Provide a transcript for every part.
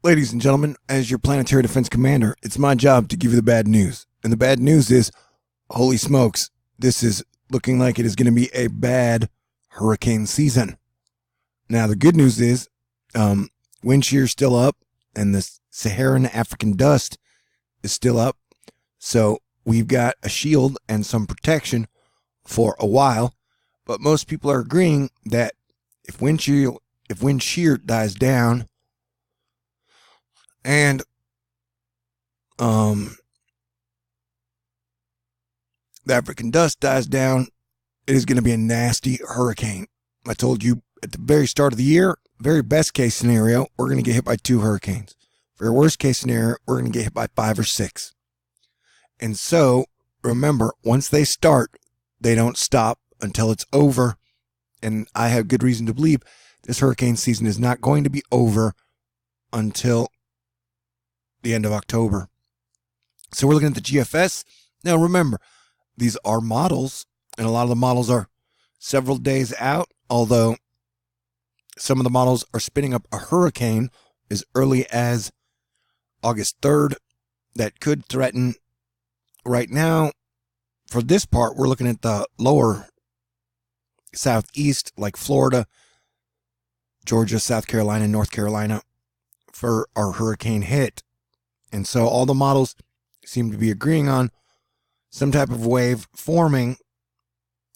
Ladies and gentlemen, as your planetary defense commander, it's my job to give you the bad news. And the bad news is, holy smokes, this is looking like it is going to be a bad hurricane season. Now, the good news is, wind shear is still up, and the Saharan African dust is still up. So we've got a shield and some protection for a while. But most people are agreeing that if wind shear dies down, and the African dust dies down, it is going to be a nasty hurricane. I told you at the very start of the year, very best case scenario, we're going to get hit by 2 hurricanes. Very worst case scenario, we're going to get hit by 5 or 6. And so, remember, once they start, they don't stop until it's over. And I have good reason to believe this hurricane season is not going to be over until the end of October. So we're looking at the GFS. Now remember, these are models, and a lot of the models are several days out, although some of the models are spinning up a hurricane as early as August 3rd that could threaten. Right now, for this part, we're looking at the lower southeast, like Florida, Georgia, South Carolina, North Carolina, for our hurricane hit. And so all the models seem to be agreeing on some type of wave forming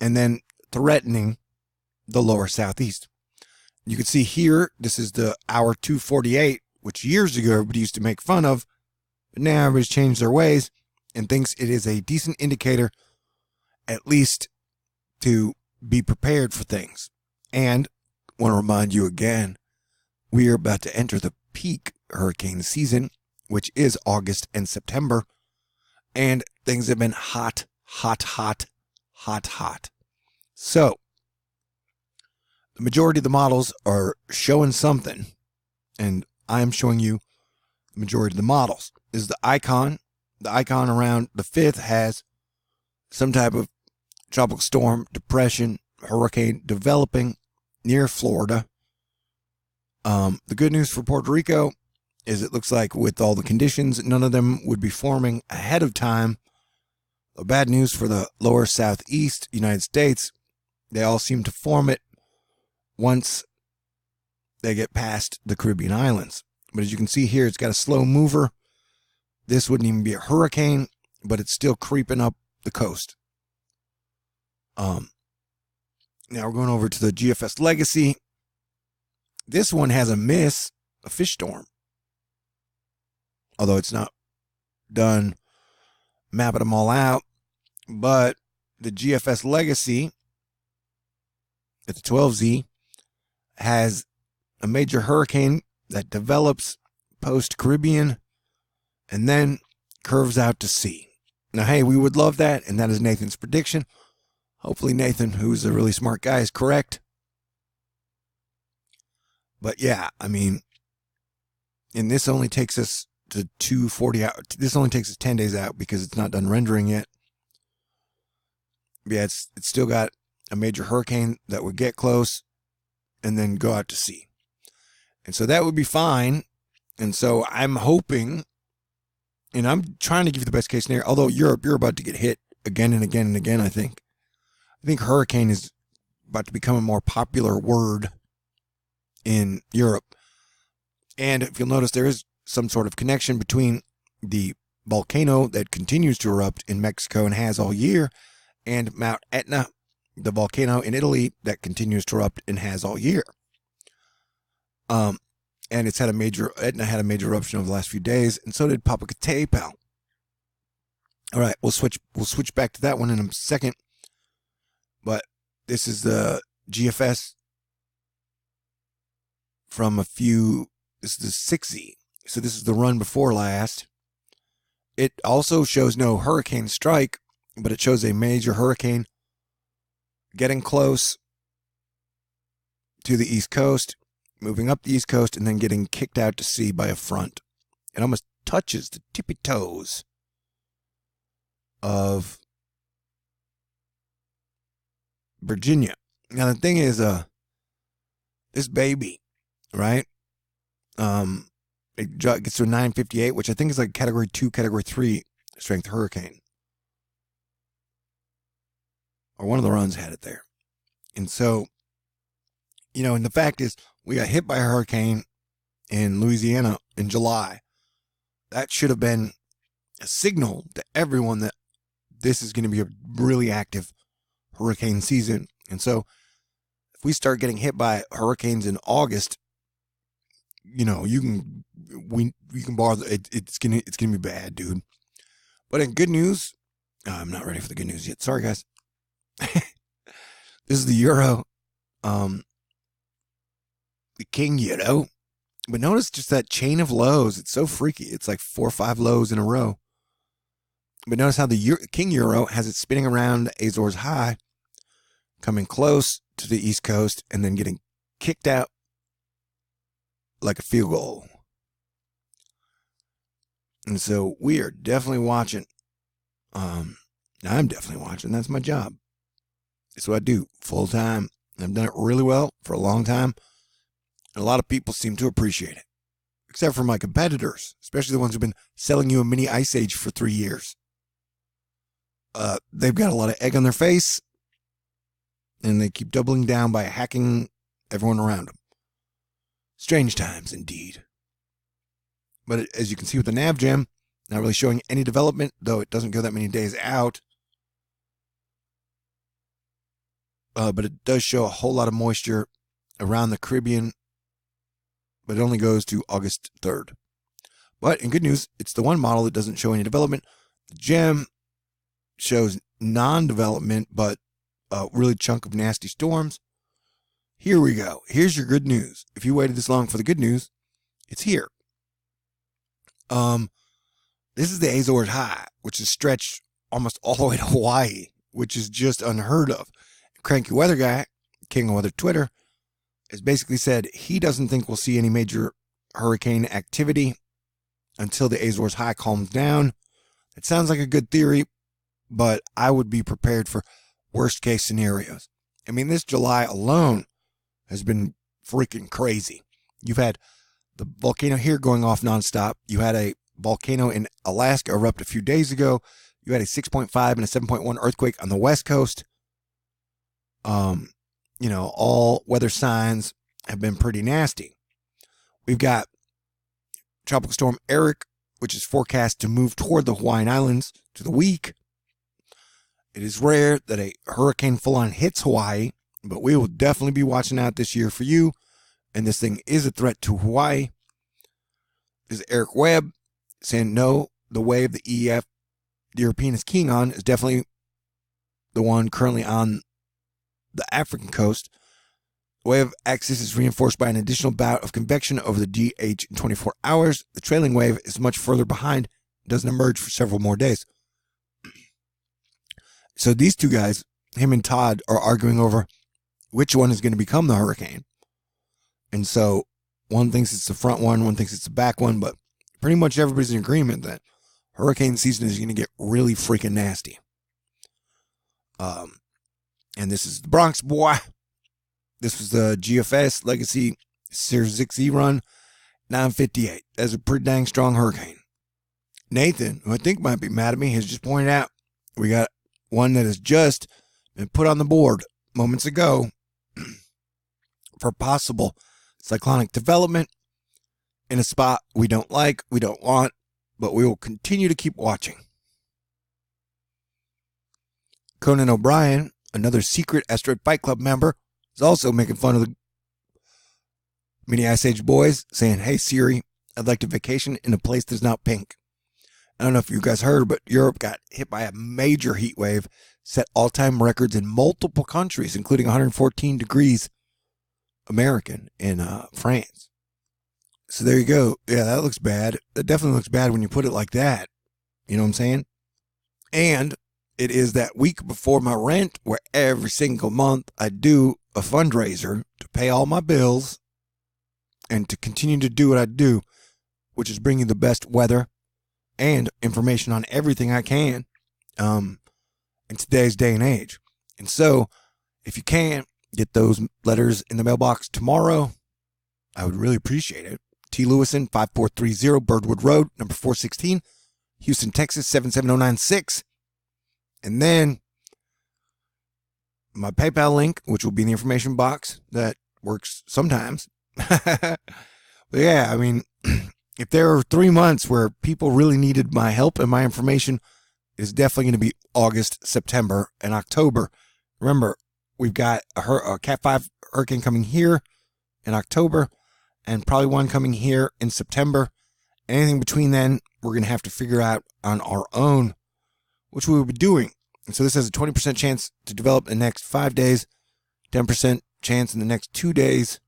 and then threatening the lower southeast. You can see here, this is the hour 248, which years ago everybody used to make fun of, but now everybody's changed their ways and thinks it is a decent indicator, at least to be prepared for things. And I want to remind you again, we are about to enter the peak hurricane season, which is August and September, and things have been hot. So, the majority of the models are showing something, and I am showing you the majority of the models. This is the icon. The icon around the 5th has some type of tropical storm, depression, hurricane developing near Florida. The good news for Puerto Rico is it looks like with all the conditions, none of them would be forming ahead of time. The bad news for the lower southeast United States, they all seem to form it once they get past the Caribbean islands. But as you can see here, it's got a slow mover. This wouldn't even be a hurricane, but it's still creeping up the coast. Now we're going over to the GFS Legacy. This one has a fish storm. Although it's not done mapping them all out. But the GFS Legacy at the 12Z has a major hurricane that develops post-Caribbean and then curves out to sea. Now, hey, we would love that, and that is Nathan's prediction. Hopefully Nathan, who's a really smart guy, is correct. But yeah, I mean, and this only takes us to 240 hours. This only takes us 10 days out because it's not done rendering yet. Yeah, it's still got a major hurricane that would get close and then go out to sea. And so that would be fine. And so I'm hoping, and I'm trying to give you the best case scenario, although Europe, you're about to get hit again and again and again, I think. I think hurricane is about to become a more popular word in Europe. And if you'll notice, there is some sort of connection between the volcano that continues to erupt in Mexico and has all year, and Mount Etna, the volcano in Italy that continues to erupt and has all year. And Etna had a major eruption over the last few days, and so did Popocatépetl. All right, we'll switch back to that one in a second. But this is the GFS from this is the 6Z. So this is the run before last. It also shows no hurricane strike, but it shows a major hurricane getting close to the East Coast, moving up the East Coast, and then getting kicked out to sea by a front. It almost touches the tippy toes of Virginia. Now, the thing is, this baby, right? It gets to a 958, which I think is like category 2, category 3 strength hurricane. Or one of the runs had it there. And so, and the fact is, we got hit by a hurricane in Louisiana in July. That should have been a signal to everyone that this is going to be a really active hurricane season. And so, if we start getting hit by hurricanes in August, you can borrow it's gonna be bad, dude. But in good news, I'm not ready for the good news yet. Sorry, guys. This is the euro, the king euro. But notice just that chain of lows. It's so freaky. It's like 4 or 5 lows in a row. But notice how the king euro has it spinning around the Azores high, coming close to the East Coast, and then getting kicked out like a field goal. And so we are definitely watching. I'm definitely watching. That's my job. It's what I do full time. I've done it really well for a long time. And a lot of people seem to appreciate it. Except for my competitors, especially the ones who've been selling you a mini Ice Age for 3 years. They've got a lot of egg on their face. And they keep doubling down by hacking everyone around them. Strange times, indeed. But as you can see with the nav gem, not really showing any development, though it doesn't go that many days out. But it does show a whole lot of moisture around the Caribbean, but it only goes to August 3rd. But in good news, it's the one model that doesn't show any development. The gem shows non-development, but a really chunk of nasty storms. Here we go. Here's your good news. If you waited this long for the good news, it's here. This is the Azores High, which is stretched almost all the way to Hawaii, which is just unheard of. Cranky Weather Guy, King of Weather Twitter, has basically said he doesn't think we'll see any major hurricane activity until the Azores High calms down. It sounds like a good theory, but I would be prepared for worst case scenarios. I mean, this July alone has been freaking crazy. You've had the volcano here going off nonstop. You had a volcano in Alaska erupt a few days ago. You had a 6.5 and a 7.1 earthquake on the West Coast. All weather signs have been pretty nasty. We've got Tropical Storm Eric, which is forecast to move toward the Hawaiian Islands to the week. It is rare that a hurricane full-on hits Hawaii, but we will definitely be watching out this year for you. And this thing is a threat to Hawaii. This is Eric Webb saying, no, the wave the EF, the European, is keying on is definitely the one currently on the African coast. The wave axis is reinforced by an additional bout of convection over the DH in 24 hours. The trailing wave is much further behind, doesn't emerge for several more days. So these two guys, him and Todd, are arguing over which one is going to become the hurricane. And so one thinks it's the front one thinks it's the back one, but pretty much everybody's in agreement that hurricane season is going to get really freaking nasty. And this is the Bronx boy. This was the GFS Legacy Series 6E run, 958. That's a pretty dang strong hurricane. Nathan, who I think might be mad at me, has just pointed out we got one that has just been put on the board moments ago for possible cyclonic development in a spot we don't like, we don't want, but we will continue to keep watching. Conan O'Brien, another secret Asteroid Fight Club member, is also making fun of the Mini Ice Age boys, saying, hey Siri, I'd like to vacation in a place that's not pink. I don't know if you guys heard, but Europe got hit by a major heat wave, set all-time records in multiple countries, including 114 degrees American in France. So there you go. Yeah, that looks bad. That definitely looks bad when you put it like that. You know what I'm saying? And it is that week before my rent where every single month I do a fundraiser to pay all my bills and to continue to do what I do, which is bring you the best weather and information on everything I can in today's day and age. And so if you can get those letters in the mailbox tomorrow, I would really appreciate it. T. Lewison, 5430 Birdwood Road, number 416, Houston, Texas, 77096. And then my PayPal link, which will be in the information box, that works sometimes. But yeah, I mean, if there are 3 months where people really needed my help and my information, it's definitely going to be August, September, and October. Remember, we've got a Cat 5 hurricane coming here in October, and probably one coming here in September. Anything between then, we're going to have to figure out on our own, which we will be doing. And so this has a 20% chance to develop in the next 5 days, 10% chance in the next 2 days.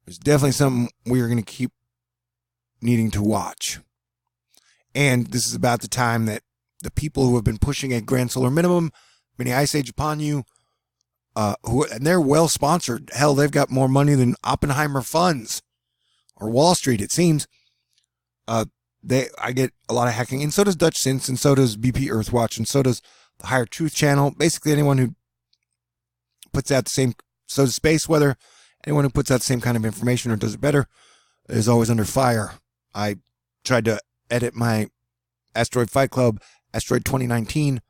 It's definitely something we're going to keep needing to watch. And this is about the time that the people who have been pushing a grand solar minimum, mini ice age upon you, and they're well sponsored. Hell, they've got more money than Oppenheimer funds or Wall Street, it seems. I get a lot of hacking, and so does Dutch Sense, and so does BP Earthwatch, and so does the Higher Truth Channel. Basically, anyone who puts out the same, so does Space Weather. Anyone who puts out the same kind of information or does it better is always under fire. I tried to edit my Asteroid Fight Club, Asteroid 2019.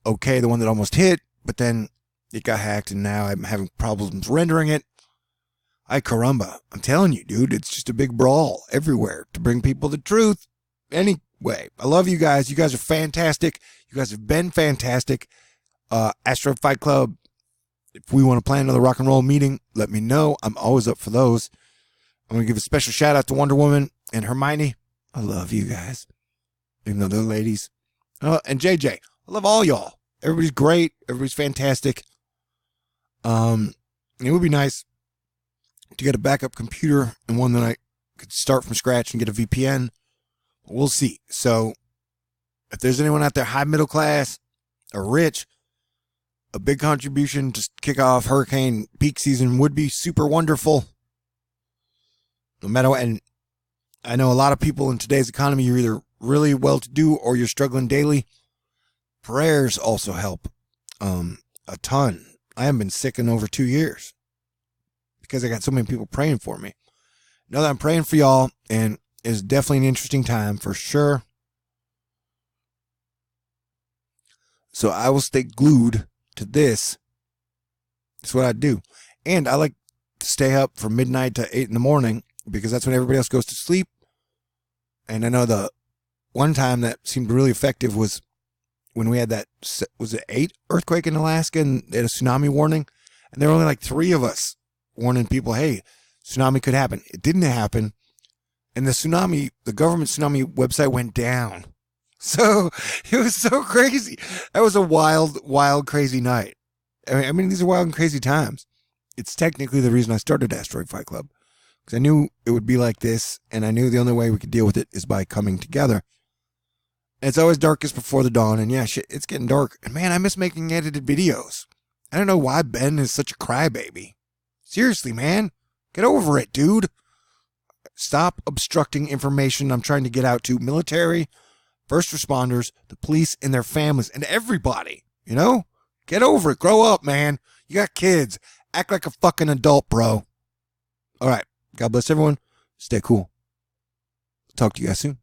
Okay, the one that almost hit, but then it got hacked, and now I'm having problems rendering it. Ay caramba. I'm telling you, dude, it's just a big brawl everywhere to bring people the truth. Anyway, I love you guys. You guys are fantastic. You guys have been fantastic. Asteroid Fight Club, if we want to plan another rock and roll meeting, let me know. I'm always up for those. I'm going to give a special shout out to Wonder Woman and Hermione. I love you guys, even though they're ladies. And JJ, I love all y'all. Everybody's great. Everybody's fantastic. It would be nice to get a backup computer and one that I could start from scratch and get a VPN. We'll see. So if there's anyone out there, high middle class or rich, a big contribution to kick off hurricane peak season would be super wonderful. No matter what, and I know a lot of people in today's economy, you're either really well-to-do or you're struggling daily. Prayers also help a ton. I haven't been sick in over 2 years because I got so many people praying for me. Know that I'm praying for y'all, and it's definitely an interesting time for sure. So I will stay glued to this. That's what I do. And I like to stay up from midnight to 8 in the morning because that's when everybody else goes to sleep. And I know the one time that seemed really effective was when we had that, was it 8 earthquake in Alaska, and they had a tsunami warning, and there were only like 3 of us warning people, hey, tsunami could happen. It didn't happen. And the government tsunami website went down. So it was so crazy. That was a wild, wild, crazy night. I mean, these are wild and crazy times. It's technically the reason I started Asteroid Fight Club, because I knew it would be like this, and I knew the only way we could deal with it is by coming together. And it's always darkest before the dawn, and yeah, shit, it's getting dark. And man, I miss making edited videos. I don't know why Ben is such a crybaby. Seriously, man. Get over it, dude. Stop obstructing information I'm trying to get out to military, first responders, the police, and their families, and everybody. You know? Get over it. Grow up, man. You got kids. Act like a fucking adult, bro. All right. God bless everyone. Stay cool. Talk to you guys soon.